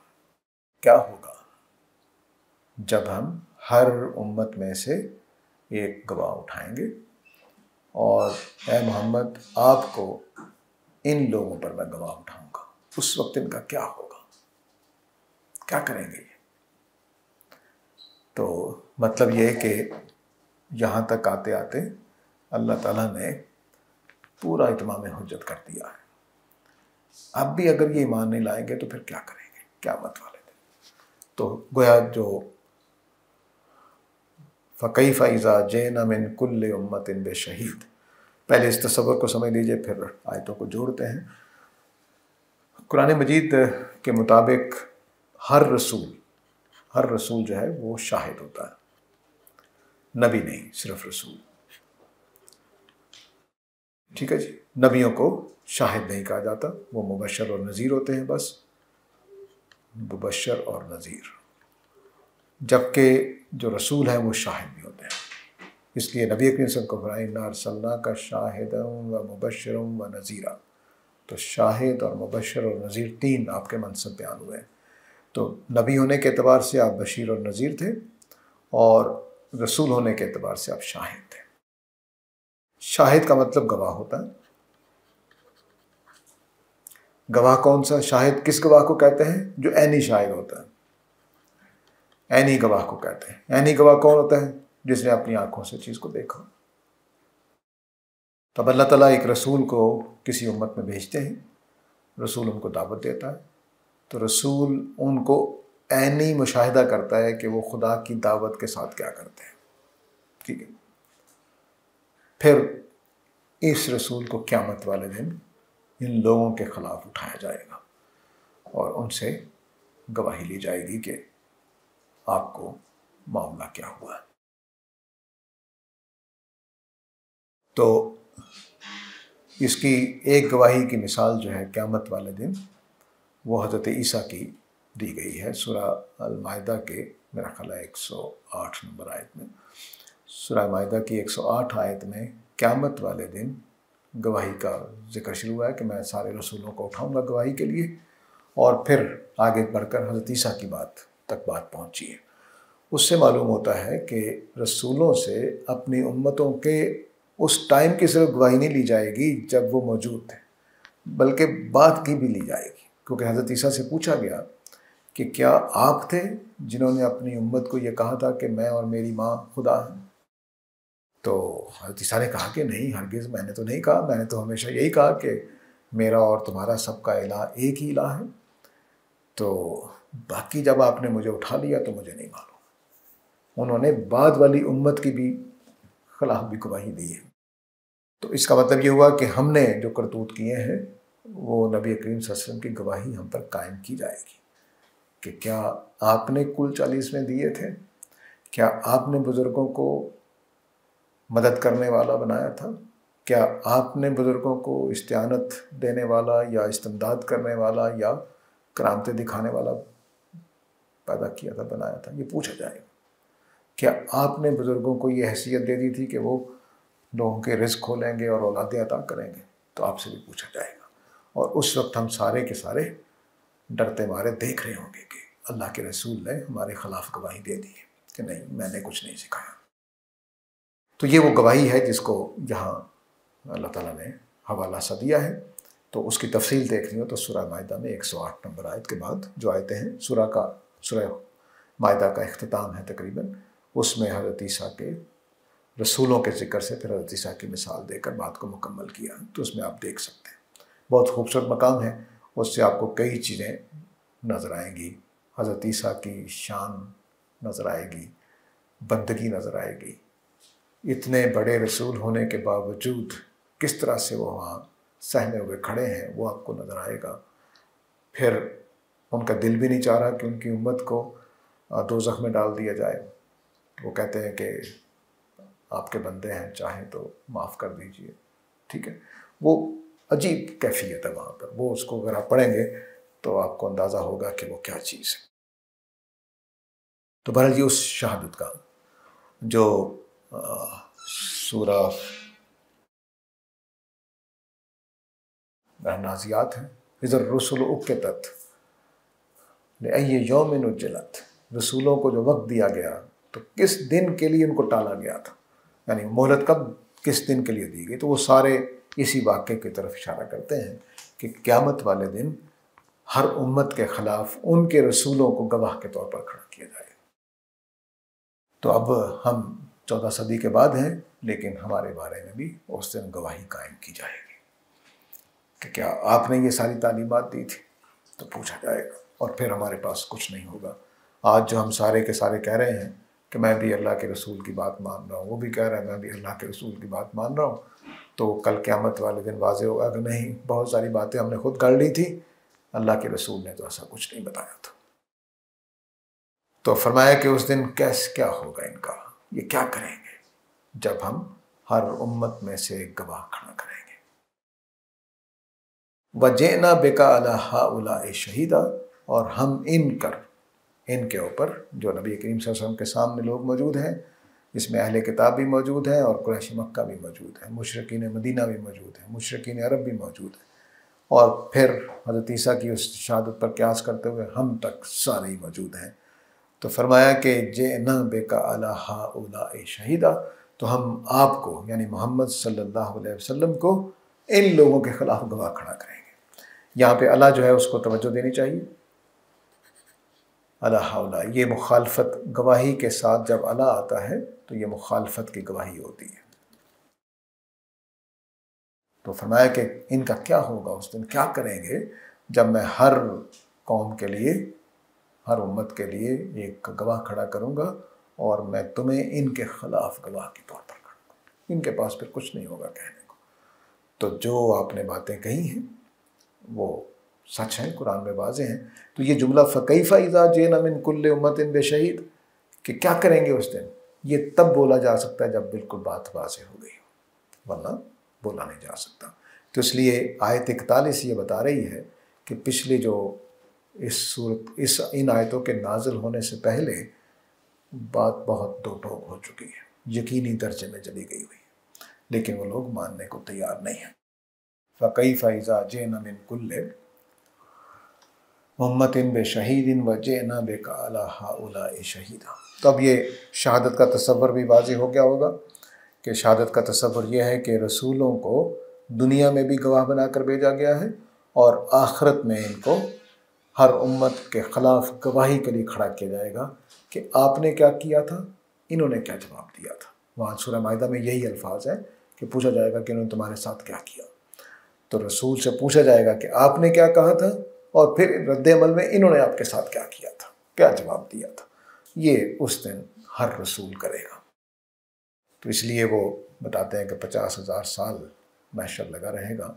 کیا ہوگا جب ہم ہر امت میں سے ایک گواہ اٹھائیں گے اور اے محمد آپ کو ان لوگوں پر میں گواہ اٹھاؤں گا. اس وقت ان کا کیا ہوگا، کیا کریں گے یہ؟ تو مطلب یہ کہ یہاں تک آتے آتے اللہ تعالیٰ نے پورا اتمام حجت کر دیا ہے. اب بھی اگر یہ ایمان نہیں لائیں گے تو پھر کیا کریں گے قیامت والے دن. تو گویا جو فَكَيْفَ إِذَا جِئْنَا مِن كُلِّ أُمَّةٍ بِشَهِيدٍ، پہلے اس تصور کو سمجھ لیجئے پھر آیتوں کو جوڑتے ہیں. قرآن مجید کے مطابق ہر رسول جو ہے وہ شاہد ہوتا ہے، نبی نہیں، صرف رسول. ٹھیک ہے جی، نبیوں کو شاہد نہیں کہا جاتا، وہ مبشر اور نذیر ہوتے ہیں، بس مبشر اور نذیر. جبکہ جو رسول ہیں وہ شاہد بھی ہوتے ہیں. اس لیے نبی کریم صلی اللہ علیہ وسلم کو فرمایا اِنَّا أَرْسَلْنَاكَ شَاهِدًا وَمُبَشِّرًا وَنَذِيرًا. تو شاہد اور مبشر اور نذیر تین آپ کے منصب بیان ہوئے ہیں. تو نبی ہونے کے اعتبار سے آپ بشیر اور نذیر تھے، اور رسول ہونے کے اعتبار سے آپ شاہد تھے. شاہد کا مطلب گواہ ہوتا ہے. گواہ کون سا؟ شاہد کس گواہ کو کہتے ہیں؟ جو عینی شاہد ہوتا ہے، عینی گواہ کو کہتے ہیں. عینی گواہ کون ہوتا ہے؟ جس نے اپنی آنکھوں سے چیز کو دیکھا. تب اللہ تعالیٰ ایک رسول کو کسی امت میں بھیجتے ہیں، رسول ان کو دعوت دیتا ہے، تو رسول ان کو عینی مشاہدہ کرتا ہے کہ وہ خدا کی دعوت کے ساتھ کیا کرتے ہیں. ٹھیک ہے، پھر اس رسول کو قیامت والے دن ان لوگوں کے خلاف اٹھایا جائے گا اور ان سے گواہی لی جائے گی کہ آپ کو معاملہ کیا ہوا ہے. تو اس کی ایک گواہی کی مثال جو ہے قیامت والے دن وہ حضرت عیسیٰ کی دی گئی ہے سورہ المائدہ کے میرا خیال ہے 108 نمبر آیت میں. سورہ مائدہ کی 108 آیت میں قیامت والے دن گواہی کا ذکر شروع ہوا ہے کہ میں سارے رسولوں کو اٹھاؤں گا گواہی کے لیے، اور پھر آگے بڑھ کر حضرت عیسیٰ کی بات پہنچی ہے. اس سے معلوم ہوتا ہے کہ رسولوں سے اپنی امتوں کے اس ٹائم کی صرف گواہی نہیں لی جائے گی جب وہ موجود تھے، بلکہ بعد کی بھی لی جائے گی. کیونکہ حضرت عیسیٰ سے پوچھا گیا کہ کیا آپ تھے جنہوں نے اپنی امت کو یہ کہا تھا کہ میں اور میری ماں خدا ہیں؟ تو حضرت عیسیٰ نے کہا کہ نہیں، ہرگز میں نے تو نہیں کہا، میں نے تو ہمیشہ یہی کہا کہ میرا اور تمہارا سب کا الہ ایک ہی الہ ہے. تو باقی جب آپ نے مجھے اٹھا لیا تو مجھے نہیں معلوم. انہوں نے بعد والی امت کی بھی خلاف بھی گواہی دی ہے. تو اس کا مطلب یہ ہوا کہ ہم نے جو کرتوت کیے ہیں وہ نبی کریم صلی اللہ علیہ وسلم کی گواہی ہم پر قائم کی جائے گی کہ کیا آپ نے کل 40 میں دیے تھے، کیا آپ نے بزرگوں کو مدد کرنے والا بنایا تھا، کیا آپ نے بزرگوں کو استعانت دینے والا یا استمداد کرنے والا یا کرامتیں دکھانے والا پیدا کیا تھا، بنایا تھا؟ یہ پوچھا جائے گا۔ کیا آپ نے بزرگوں کو یہ حیثیت دے دی تھی کہ وہ لوگوں کے رزق کھولیں گے اور اولادیں عطا کریں گے؟ تو آپ سے بھی پوچھا جائے گا۔ اور اس وقت ہم سارے کے سارے ڈرتے مارے دیکھ رہے ہوں گے کہ اللہ کے رسول نے ہمارے خلاف گواہی دے دی ہے کہ نہیں، میں نے کچھ نہیں سکھایا۔ تو یہ وہ گواہی ہے جس کو یہاں اللہ تعالیٰ نے حوالہ سا دیا ہے۔ تو اس کی تفصیل دیکھنی ہو تو سورہ مائدہ میں 108 نمبر آیت کے بعد جو آیتیں ہیں، سورہ مائدہ کا اختتام ہے تقریباً، اس میں حضرت عیسیٰ کے رسولوں کے ذکر سے پھر حضرت عیسیٰ کی مثال دے کر بات کو مکمل کیا، تو اس میں آپ دیکھ سکتے ہیں۔ بہت خوبصورت مقام ہے، اس سے آپ کو کئی چیزیں نظر آئیں گی۔ حضرت عیسیٰ کی شان نظر آئے گی، بندگی نظر آئے گی، اتنے بڑے رسول ہونے کے باوجود کس طرح سے وہ وہاں سہمے ہوئے کھڑے ہیں وہ آپ کو نظر آئے گا۔ پھر ان کا دل بھی نہیں چاہ رہا کہ ان کی امت کو دوزخ میں ڈال دیا جائے۔ وہ کہتے ہیں کہ آپ کے بندے ہیں، چاہیں تو معاف کر دیجئے، ٹھیک ہے۔ وہ عجیب کیفیت ہے وہاں پر، وہ اس کو اگر آپ پڑھیں گے تو آپ کو اندازہ ہوگا کہ وہ کیا چیز ہے۔ تو بہرحال یہ اس شہادت کا جو سورہ نازیات ہے، اذا الرسل اقتت لأی یوم اجلت، رسولوں کو جو وقت دیا گیا تو کس دن کے لیے ان کو ٹالا گیا تھا، یعنی مہلت کب کس دن کے لیے دی گئی، تو وہ سارے اسی واقعے کی طرف اشارہ کرتے ہیں کہ قیامت والے دن ہر امت کے خلاف ان کے رسولوں کو گواہ کے طور پر کھڑا کیا جائے گا۔ تو اب ہم 14 صدی کے بعد ہیں، لیکن ہمارے بارے میں بھی اس دن گواہی قائم کی جائے گی کہ کیا آپ نے یہ ساری تعلیمات دی تھی، تو پوچھا جائے گا۔ اور پھر ہمارے پاس کچھ نہیں ہوگا۔ آج جو ہم سارے کے سارے کہہ رہے ہیں کہ میں بھی اللہ کے رسول کی بات مان رہا ہوں، وہ بھی کہہ رہا ہے میں بھی اللہ کے رسول کی بات مان رہا ہوں، تو کل قیامت والے دن واضح ہوگا کہ نہیں، بہت ساری باتیں ہم نے خود کر لی تھی، اللہ کے رسول نے تو ایسا کچھ نہیں بتایا تھا۔ تو فرمایا کہ اس دن کیا ہوگا ان کا، یہ کیا کریں گے جب ہم ہر امت میں سے ایک گواہ کھڑا کریں گے۔ وَجِئْنَا بِكَ عَلَىٰ هَٰؤُلَاءِ شَهِيدًا، اور ہم ان کے اوپر جو نبی کریم صلی اللہ علیہ وسلم کے سامنے لوگ موجود ہیں، اس میں اہل کتاب بھی موجود ہیں اور قریش مکہ بھی موجود ہیں، مشرکین مدینہ بھی موجود ہیں، مشرکین عرب بھی موجود ہیں، اور پھر حضرت عیسیٰ کی اس شہادت پر قیاس کرتے ہوئے ہم تک سارے ہی موجود ہیں۔ تو فرمایا کہ جئنا بک علی ہؤلاء شہیدا، تو ہم آپ کو یعنی محمد صلی اللہ علیہ وسلم کو ان لوگوں کے خلاف گواہ کھڑا کریں گے۔ یہاں پہ اللہ جو ہے اس کو توجہ دینی چاہیے۔ علی ہؤلاء، یہ مخالفت گواہی کے ساتھ جب اللہ آتا ہے تو یہ مخالفت کی گواہی ہوتی ہے۔ تو فرمایا کہ ان کا کیا ہوگا اس دن، کیا کریں گے جب میں ہر قوم کے لیے، ہر امت کے لیے ایک گواہ کھڑا کروں گا، اور میں تمہیں ان کے خلاف گواہ کے طور پر کھڑا کروں۔ ان کے پاس پھر کچھ نہیں ہوگا کہنے کو۔ تو جو آپ نے باتیں کہی ہیں وہ سچ ہیں، قرآن میں واضح ہیں۔ تو یہ جملہ فَكَيْفَ إِذَا جِئْنَا مِن كُلِّ أُمَّةٍ بِشَهِيدٍ، کہ کیا کریں گے اس دن، یہ تب بولا جا سکتا ہے جب بالکل بات واضح ہو گئی ہو، ورنہ بولا نہیں جا سکتا۔ تو اس لیے آیت 41 یہ بتا رہی ہے کہ پچھلے جو ان آیتوں کے نازل ہونے سے پہلے بات بہت دو ٹوک ہو چکی ہے، یقینی درجے میں چلی گئی ہوئی ہے، لیکن وہ لوگ ماننے کو تیار نہیں ہیں۔ فَكَيْفَ إِذَا جِئْنَا مِن كُلِّ أُمَّةٍ بِشَهِيدٍ وَجِئْنَا بِكَ عَلَىٰ هَٰؤُلَاءِ شَهِيدًا۔ تو اب یہ شہادت کا تصور بھی واضح ہو گیا ہوگا کہ شہادت کا تصور یہ ہے کہ رسولوں کو دنیا میں بھی گواہ بنا کر بھیجا گیا ہے، اور آخرت میں ان کو ہر امت کے خلاف گواہی کے لیے کھڑا کیا جائے گا کہ آپ نے کیا کیا تھا، انہوں نے کیا جواب دیا تھا۔ وہاں سورہ مائدہ میں یہی الفاظ ہیں کہ پوچھا جائے گا کہ انہوں نے تمہارے ساتھ کیا کیا۔ تو رسول سے پوچھا جائے گا کہ آپ نے کیا کہا تھا، اور پھر رد عمل میں انہوں نے آپ کے ساتھ کیا کیا تھا، کیا جواب دیا تھا۔ یہ اس دن ہر رسول کرے گا۔ تو اس لیے وہ بتاتے ہیں کہ 50,000 سال محشر لگا رہے گا،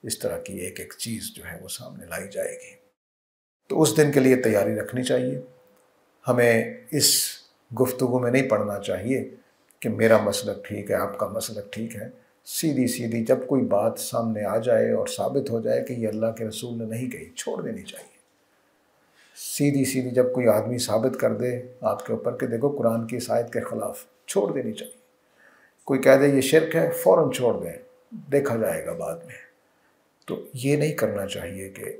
اس طرح کی ایک ایک چیز جو ہے وہ سامنے لائی جائے گی۔ تو اس دن کے لیے تیاری رکھنی چاہیے۔ ہمیں اس گفتگو میں نہیں پڑھنا چاہیے کہ میرا مسلک ٹھیک ہے، آپ کا مسلک ٹھیک ہے۔ سیدھی سیدھی جب کوئی بات سامنے آ جائے اور ثابت ہو جائے کہ یہ اللہ کے رسول نے نہیں کہی، چھوڑ دینی چاہیے۔ سیدھی سیدھی جب کوئی آدمی ثابت کر دے آپ کے اوپر کہ دیکھو قرآن کی اس آیت کے خلاف، چھوڑ دینی چاہیے۔ کوئی کہہ دے یہ شرک ہے، فوراً چھوڑ دیں، دیکھا جائے گا بعد میں۔ تو یہ نہیں کرنا چاہیے کہ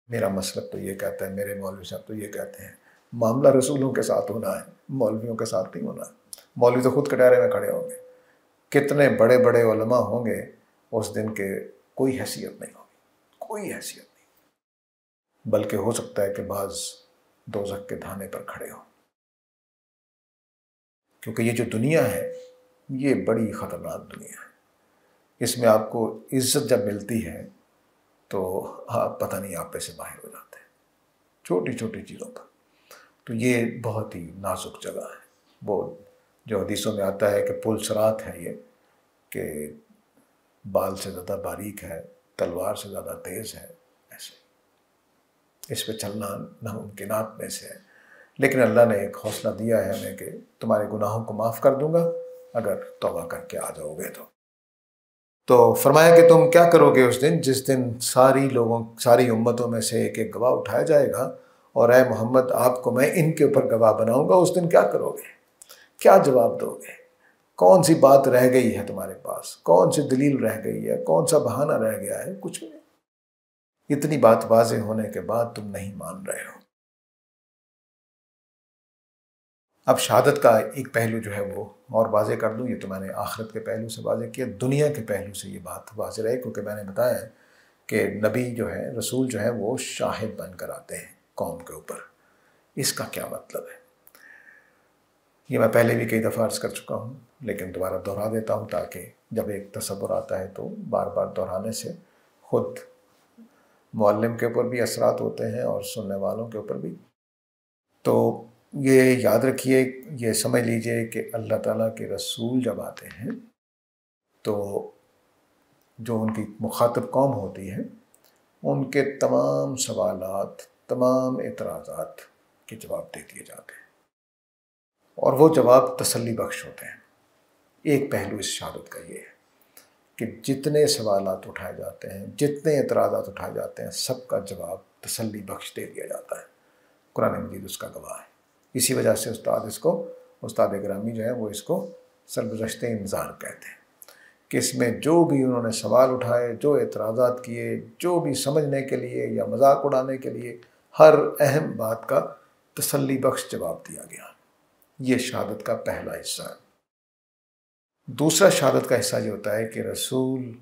میرا مسلک تو یہ کہتا ہے، میرے مولوی صاحب تو یہ کہتے ہیں۔ معاملہ رسولوں کے ساتھ ہونا ہے، مولویوں کے ساتھ نہیں ہونا۔ مولوی تو خود کٹہرے میں کھڑے ہوں گے، کتنے بڑے بڑے علماء ہوں گے، اس دن کے کوئی حیثیت نہیں ہوگی، کوئی حیثیت نہیں، بلکہ ہو سکتا ہے کہ بعض دوزخ کے دھانے پر کھڑے ہوں۔ کیونکہ یہ جو دنیا ہے یہ بڑی خطرناک دنیا ہے۔ اس میں آپ کو عزت جب ملتی ہے تو آپ پتہ نہیں آپ پہ سے باہر ہو جاتے ہیں چھوٹی چھوٹی چیزوں پر۔ تو یہ بہت ہی نازک جگہ ہے۔ وہ جو حدیثوں میں آتا ہے کہ پل صراط ہے یہ، کہ بال سے زیادہ باریک ہے، تلوار سے زیادہ تیز ہے، ایسے اس پہ چلنا ناممکنات میں سے ہے۔ لیکن اللہ نے ایک حوصلہ دیا ہے ہمیں کہ تمہارے گناہوں کو معاف کر دوں گا اگر توبہ کر کے آ جاؤ گے تو فرمایا کہ تم کیا کرو گے اس دن جس دن ساری امتوں میں سے ایک ایک گواہ اٹھایا جائے گا، اور اے محمد آپ کو میں ان کے اوپر گواہ بناؤں گا۔ اس دن کیا کرو گے؟ کیا جواب دو گے؟ کون سی بات رہ گئی ہے تمہارے پاس؟ کون سی دلیل رہ گئی ہے؟ کون سا بہانہ رہ گیا ہے؟ کچھ بھی نہیں۔ اتنی بات واضح ہونے کے بعد تم نہیں مان رہے ہو۔ اب شہادت کا ایک پہلو جو ہے وہ اور واضح کر دوں، یہ تو میں نے آخرت کے پہلو سے واضح کیا، دنیا کے پہلو سے یہ بات واضح رہے، کیونکہ میں نے بتایا ہے کہ نبی جو ہے، رسول جو ہے، وہ شاہد بن کر آتے ہیں قوم کے اوپر۔ اس کا کیا مطلب ہے؟ یہ میں پہلے بھی کئی دفعہ عرض کر چکا ہوں، لیکن دوبارہ دہرا دیتا ہوں تاکہ جب ایک تصور آتا ہے تو بار بار دہرانے سے خود معلم کے اوپر بھی اثرات ہوتے ہیں اور سننے والوں کے اوپر بھی۔ تو یہ یاد رکھیے، یہ سمجھ لیجئے کہ اللہ تعالیٰ کے رسول جب آتے ہیں تو جو ان کی مخاطب قوم ہوتی ہے، ان کے تمام سوالات، تمام اعتراضات کے جواب دے دیے جاتے ہیں، اور وہ جواب تسلی بخش ہوتے ہیں۔ ایک پہلو اس شہادت کا یہ ہے کہ جتنے سوالات اٹھائے جاتے ہیں، جتنے اعتراضات اٹھائے جاتے ہیں، سب کا جواب تسلی بخش دے دیا جاتا ہے۔ قرآن مجید اس کا گواہ ہے۔ اسی وجہ سے استاد گرامی جو ہے وہ اس کو سرگزشت انذار کہتے ہیں، کہ اس میں جو بھی انہوں نے سوال اٹھائے، جو اعتراضات کیے، جو بھی سمجھنے کے لیے یا مذاق اڑانے کے لیے، ہر اہم بات کا تسلی بخش جواب دیا گیا۔ یہ شہادت کا پہلا حصہ ہے۔ دوسرا شہادت کا حصہ یہ ہوتا ہے کہ رسول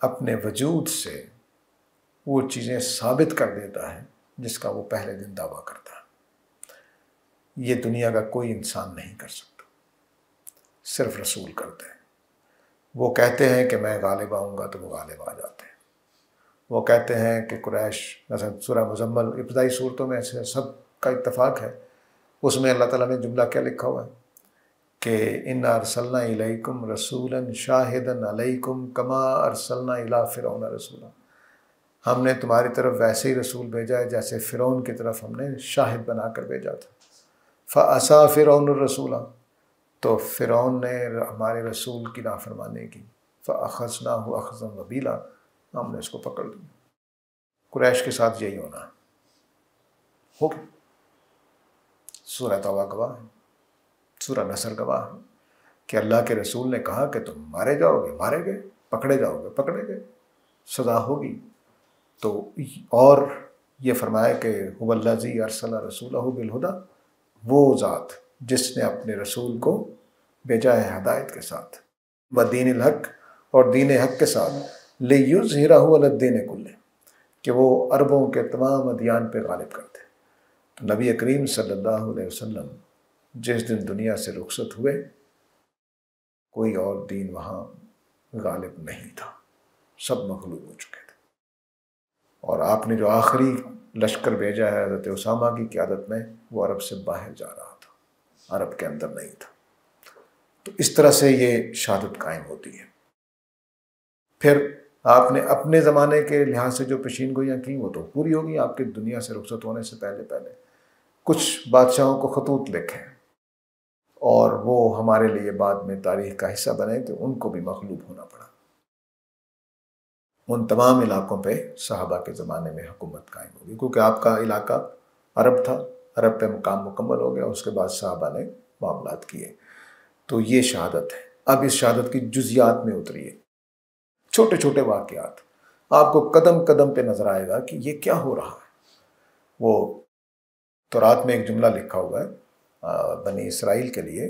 اپنے وجود سے وہ چیزیں ثابت کر دیتا ہے جس کا وہ پہلے دن دعویٰ کرتا ہے۔ یہ دنیا کا کوئی انسان نہیں کر سکتا، صرف رسول کرتے ہیں۔ وہ کہتے ہیں کہ میں غالب آؤں گا تو وہ غالب آ جاتے ہیں۔ وہ کہتے ہیں کہ قریش، مثلا سورہ مزمل ابتدائی صورتوں میں سے سب کا اتفاق ہے، اس میں اللہ تعالیٰ نے جملہ کیا لکھا ہوا ہے کہ انا ارسلنا الیکم رسولا شاہدا علیکم کما ارسلنا الی فرعون رسولا۔ ہم نے تمہاری طرف ویسے ہی رسول بھیجا ہے جیسے فرعون کی طرف ہم نے شاہد بنا کر بھیجا تھا۔ فعصا فرعون الرسول، تو فرعون نے ہمارے رسول کی نافرمانی کی۔ فاخذناہ اخذا وبیلا، ہم نے اس کو پکڑ لیا۔ قریش کے ساتھ یہی ہونا ہو گیا۔ سورہ توبہ گواہ ہے، سورہ نصر گواہ ہے کہ اللہ کے رسول نے کہا کہ تم مارے جاؤ گے، مارے گئے، پکڑے جاؤ گے، پکڑے گئے، سزا ہوگی۔ تو اور یہ فرمایا کہ هو الذی ارسل رسولہ بالہدی، وہ ذات جس نے اپنے رسول کو بھیجا ہے ہدایت کے ساتھ، ودین الحق، اور دین حق کے ساتھ، لیظہرہ علی الدین کلہ، کہ وہ عربوں کے تمام ادیان پہ غالب کرتے۔ تو نبی کریم صلی اللہ علیہ وسلم جس دن دنیا سے رخصت ہوئے، کوئی اور دین وہاں غالب نہیں تھا، سب مغلوب ہو چکے تھے۔ اور آپ نے جو آخری لشکر بھیجا ہے حضرت اسامہ کی قیادت میں، وہ عرب سے باہر جا رہا تھا، عرب کے اندر نہیں تھا۔ تو اس طرح سے یہ شہادت قائم ہوتی ہے۔ پھر آپ نے اپنے زمانے کے لحاظ سے جو پیشین گوئیاں کی وہ تو پوری ہوگی۔ آپ کی دنیا سے رخصت ہونے سے پہلے کچھ بادشاہوں کو خطوط لکھے اور وہ ہمارے لیے بعد میں تاریخ کا حصہ بنے تو ان کو بھی مغلوب ہونا پڑا۔ ان تمام علاقوں پہ صحابہ کے زمانے میں حکومت قائم ہوگی، کیونکہ آپ کا علاقہ عرب تھا، عرب پہ مقام مکمل ہو گیا، اس کے بعد صحابہ نے معاملات کیے۔ تو یہ شہادت ہے۔ اب اس شہادت کی جزیات میں اتریے، چھوٹے چھوٹے واقعات آپ کو قدم قدم پہ نظر آئے گا کہ یہ کیا ہو رہا ہے۔ وہ تورات میں ایک جملہ لکھا ہوا ہے بنی اسرائیل کے لیے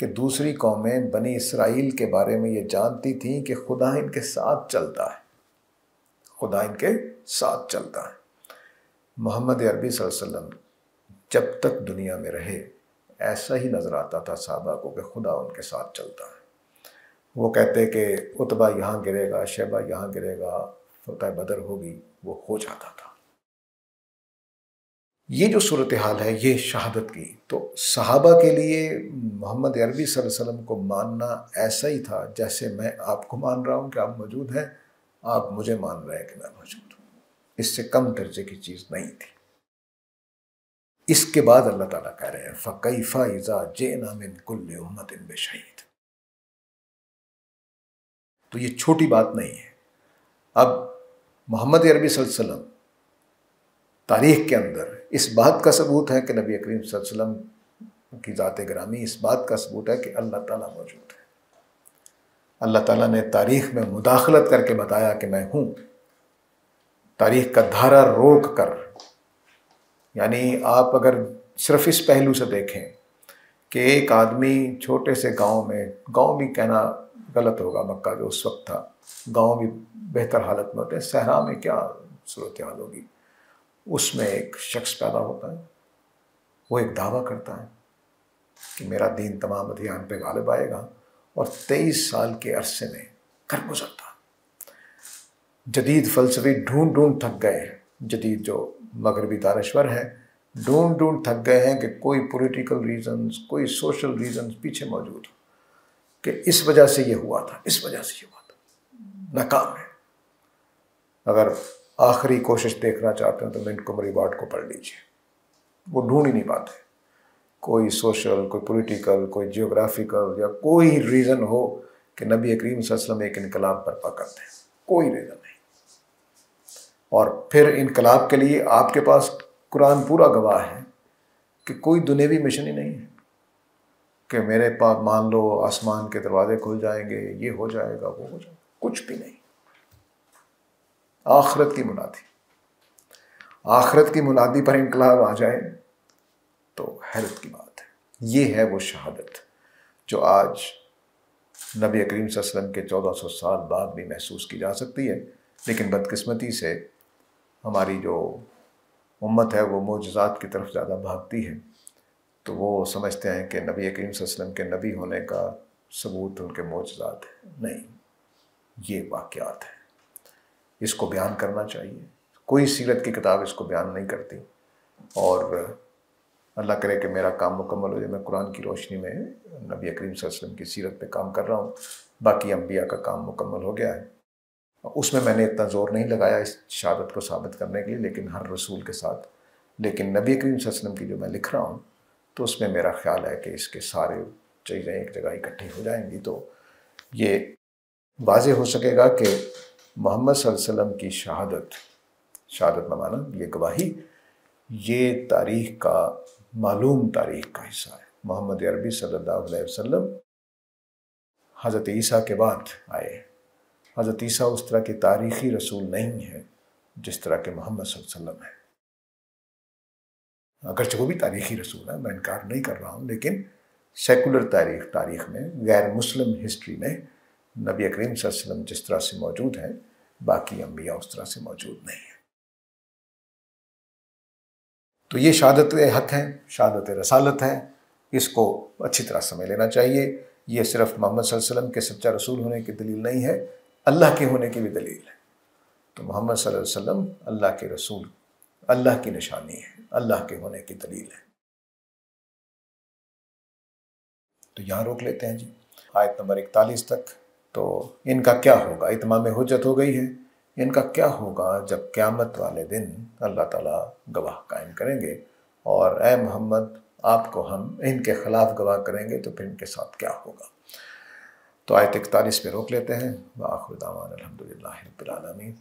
کہ دوسری قومیں بنی اسرائیل کے بارے میں یہ جانتی تھیں کہ خدا ان کے ساتھ چلتا ہے، خدا ان کے ساتھ چلتا ہے۔ محمد عربی صلی اللہ علیہ وسلم جب تک دنیا میں رہے ایسا ہی نظر آتا تھا صحابہ کو کہ خدا ان کے ساتھ چلتا ہے۔ وہ کہتے کہ عتبہ یہاں گرے گا، شیبہ یہاں گرے گا، فتح بدر ہوگی، وہ ہو جاتا تھا۔ یہ جو صورتحال ہے یہ شہادت کی، تو صحابہ کے لیے محمد عربی صلی اللہ علیہ وسلم کو ماننا ایسا ہی تھا جیسے میں آپ کو مان رہا ہوں کہ آپ موجود ہیں، آپ مجھے مان رہے ہیں کہ میں موجود ہوں۔ اس سے کم درجے کی چیز نہیں تھی۔ اس کے بعد اللہ تعالیٰ کہہ رہے ہیں فَكَيْفَ إِذَا جِئْنَا مِن كُلِّ أُمَّةٍ بِشَهِيدٍ۔ تو یہ چھوٹی بات نہیں ہے۔ اب محمد عربی صلی اللہ علیہ وسلم تاریخ کے اندر اس بات کا ثبوت ہے کہ نبی کریم صلی اللہ علیہ وسلم کی ذات گرامی، اس بات کا ثبوت ہے کہ اللہ تعالیٰ موجود ہے۔ اللہ تعالیٰ نے تاریخ میں مداخلت کر کے بتایا کہ میں ہوں، تاریخ کا دھارا روک کر۔ یعنی آپ اگر صرف اس پہلو سے دیکھیں کہ ایک آدمی چھوٹے سے گاؤں میں، گاؤں بھی کہنا غلط ہوگا، مکہ جو اس وقت تھا، گاؤں بھی بہتر حالت میں ہوتے ہیں، صحرا میں کیا صورتحال ہوگی، اس میں ایک شخص پیدا ہوتا ہے، وہ ایک دعویٰ کرتا ہے کہ میرا دین تمام ادیان پہ غالب آئے گا، اور 23 سال کے عرصے میں کر گزرتا۔ جدید فلسفی ڈھونڈ ڈھونڈ تھک گئے ہیں، جدید جو مغربی دانشور ہیں ڈھونڈ ڈھونڈ تھک گئے ہیں کہ کوئی پولیٹیکل ریزنز، کوئی سوشل ریزنز پیچھے موجود ہو کہ اس وجہ سے یہ ہوا تھا، اس وجہ سے یہ ہوا تھا۔ ناکام ہے۔ اگر آخری کوشش دیکھنا چاہتے ہیں تو منٹگومری وارڈ کو پڑھ لیجیے، وہ ڈھونڈ ہی نہیں پاتے کوئی سوشل، کوئی پولیٹیکل، کوئی جیوگرافیکل یا کوئی ریزن ہو کہ نبی کریم صلی اللہ علیہ وسلم ایک انقلاب برپا کرتے ہیں، کوئی ریزن نہیں۔ اور پھر انقلاب کے لیے آپ کے پاس قرآن پورا گواہ ہے کہ کوئی دنیوی مشن ہی نہیں ہے کہ میرے پاس مان لو آسمان کے دروازے کھل جائیں گے، یہ ہو جائے گا، وہ ہو جائے گا، کچھ بھی نہیں۔ آخرت کی منادی، آخرت کی منادی پر انقلاب آ جائے تو حیرت کی بات ہے۔ یہ ہے وہ شہادت جو آج نبی کریم صلی اللہ علیہ وسلم کے 1400 سال بعد بھی محسوس کی جا سکتی ہے، لیکن بدقسمتی سے ہماری جو امت ہے وہ معجزات کی طرف زیادہ بھاگتی ہے، تو وہ سمجھتے ہیں کہ نبی کریم صلی اللہ علیہ وسلم کے نبی ہونے کا ثبوت ان کے معجزات ہے۔ نہیں، یہ واقعات ہیں، اس کو بیان کرنا چاہیے۔ کوئی سیرت کی کتاب اس کو بیان نہیں کرتی، اور اللہ کرے کہ میرا کام مکمل ہو جائے، میں قرآن کی روشنی میں نبی کریم صلی اللہ علیہ وسلم کی سیرت پہ کام کر رہا ہوں، باقی انبیاء کا کام مکمل ہو گیا ہے۔ اس میں نے اتنا زور نہیں لگایا اس شہادت کو ثابت کرنے کے لیے، لیکن ہر رسول کے ساتھ، لیکن نبی کریم صلی اللہ علیہ وسلم کی جو میں لکھ رہا ہوں تو اس میں میرا خیال ہے کہ اس کے سارے چیزیں ایک جگہ اکٹھی ہو جائیں گی، تو یہ واضح ہو سکے گا کہ محمد صلی اللہ علیہ وسلم کی شہادت، شہادت نمانا، یہ گواہی، یہ تاریخ کا، معلوم تاریخ کا حصہ ہے۔ محمد عربی صلی اللہ علیہ وسلم حضرت عیسیٰ کے بعد آئے۔ حضرت عیسیٰ اس طرح کی تاریخی رسول نہیں ہے جس طرح کہ محمد صلی اللہ علیہ وسلم ہے۔ اگرچہ وہ بھی تاریخی رسول ہے، میں انکار نہیں کر رہا ہوں، لیکن سیکولر تاریخ میں، غیر مسلم ہسٹری میں نبی کریم صلی اللہ علیہ وسلم جس طرح سے موجود ہیں، باقی انبیاء اس طرح سے موجود نہیں ہیں۔ تو یہ شہادت حق ہے، شہادت رسالت ہے، اس کو اچھی طرح سمجھ لینا چاہیے۔ یہ صرف محمد صلی اللہ علیہ وسلم کے سچا رسول ہونے کی دلیل نہیں ہے، اللہ کے ہونے کی بھی دلیل ہے۔ تو محمد صلی اللہ علیہ وسلم اللہ کے رسول، اللہ کی نشانی ہے، اللہ کے ہونے کی دلیل ہے۔ تو یہاں روک لیتے ہیں جی، آیت نمبر 41 تک۔ تو ان کا کیا ہوگا؟ اتمام حجت ہو گئی ہے۔ ان کا کیا ہوگا جب قیامت والے دن اللہ تعالیٰ گواہ قائم کریں گے، اور اے محمد آپ کو ہم ان کے خلاف گواہ کریں گے تو پھر ان کے ساتھ کیا ہوگا۔ تو آیت 41 پہ روک لیتے ہیں۔ وآخر دعوانا الحمدللہ رب العالمین۔